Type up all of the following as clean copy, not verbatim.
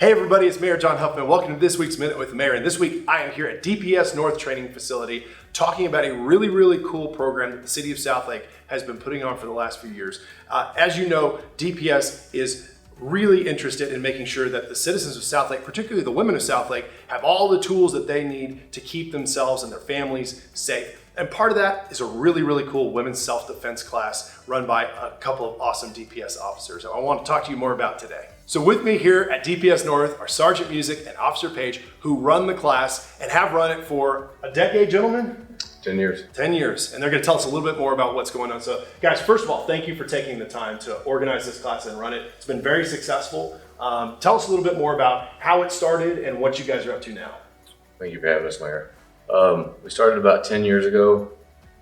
Hey everybody, it's Mayor John Huffman. Welcome to this week's Minute with the Mayor. And this week I am here at DPS North Training Facility talking about a really cool program that the city of Southlake has been putting on for the last few years. As you know, DPS is really interested in making sure that the citizens of Southlake, particularly the women of Southlake, have all the tools that they need to keep themselves and their families safe. And part of that is a really cool women's self-defense class run by a couple of awesome DPS officers I want to talk to you more about today. So with me here at DPS North are Sergeant Music and Officer Page, who run the class and have run it for a decade, gentlemen? 10 years. 10 years. And they're going to tell us a little bit more about what's going on. So guys, first of all, thank you for taking the time to organize this class and run it. It's been very successful. Tell us a little bit more about how it started and what you guys are up to now. Thank you for having us, Mayor. We started about 10 years ago,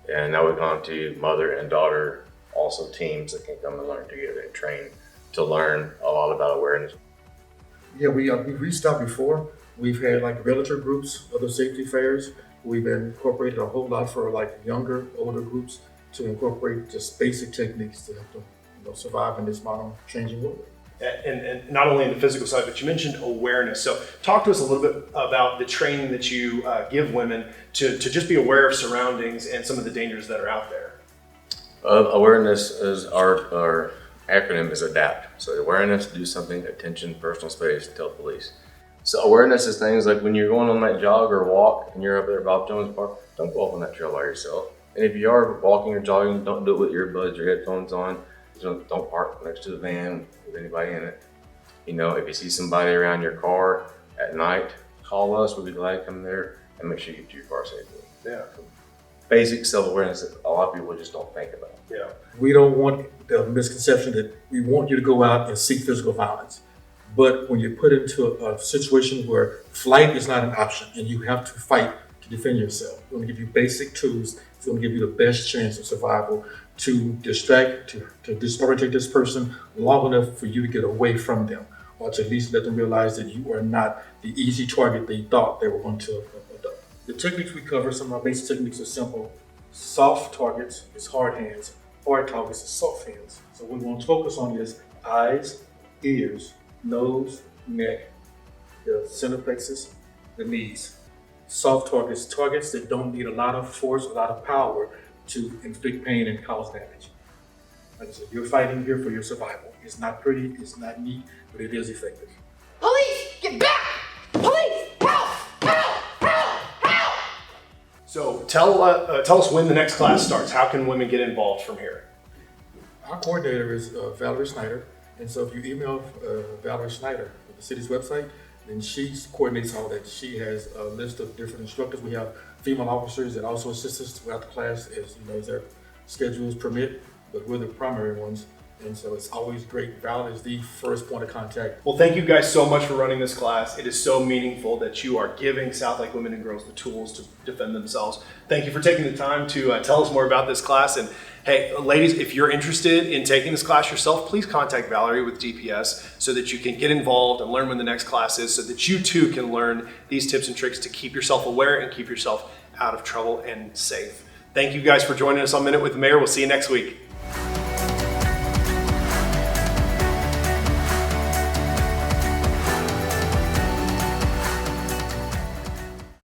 and now we've gone to mother and daughter, also teams that can come and learn together and train to learn a lot about awareness. Yeah, we've reached out before. We've had like realtor groups, other safety fairs. We've incorporated a whole lot for like younger, older groups to incorporate just basic techniques to help them, survive in this modern changing world. And not only in the physical side, but you mentioned awareness. So talk to us a little bit about the training that you give women to just be aware of surroundings and some of the dangers that are out there. Awareness is our acronym is ADAPT. So awareness, do something, attention, personal space, tell police. So awareness is things like when you're going on that jog or walk and you're up there at Bob Jones Park, don't go off on that trail by yourself. And if you are walking or jogging, don't do it with earbuds or headphones on. Don't park next to the van with anybody in it. If you see somebody around your car at night, call us. We'll be glad to come there and make sure you get to your car safely. Yeah. Basic self-awareness that a lot of people just don't think about. Yeah. We don't want the misconception that we want you to go out and seek physical violence. But when you're put into a situation where flight is not an option and you have to fight to defend yourself, we want to give you basic tools. It's going to give you the best chance of survival to distract, to disorientate this person long enough for you to get away from them, or to at least let them realize that you are not the easy target they thought they were going to adopt. The techniques we cover, some of our basic techniques are simple. Soft targets is hard hands, hard targets is soft hands. So what we want to focus on is eyes, ears, nose, neck, the center plexus, the knees. Soft targets, targets that don't need a lot of force, a lot of power to inflict pain and cause damage. Like I said, you're fighting here for your survival. It's not pretty, it's not neat, but it is effective. Police, get back! Police, help! So tell us when the next class starts. How can women get involved from here? Our coordinator is Valerie Snyder, and so if you email Valerie Snyder at the city's website, then she coordinates all that. She has a list of different instructors. We have female officers that also assist us throughout the class as their schedules permit, but we're the primary ones. And so it's always great. Val is the first point of contact. Well, thank you guys so much for running this class. It is so meaningful that you are giving Southlake women and girls the tools to defend themselves. Thank you for taking the time to tell us more about this class. And hey, ladies, if you're interested in taking this class yourself, please contact Valerie with DPS so that you can get involved and learn when the next class is, so that you too can learn these tips and tricks to keep yourself aware and keep yourself out of trouble and safe. Thank you guys for joining us on Minute with the Mayor. We'll see you next week.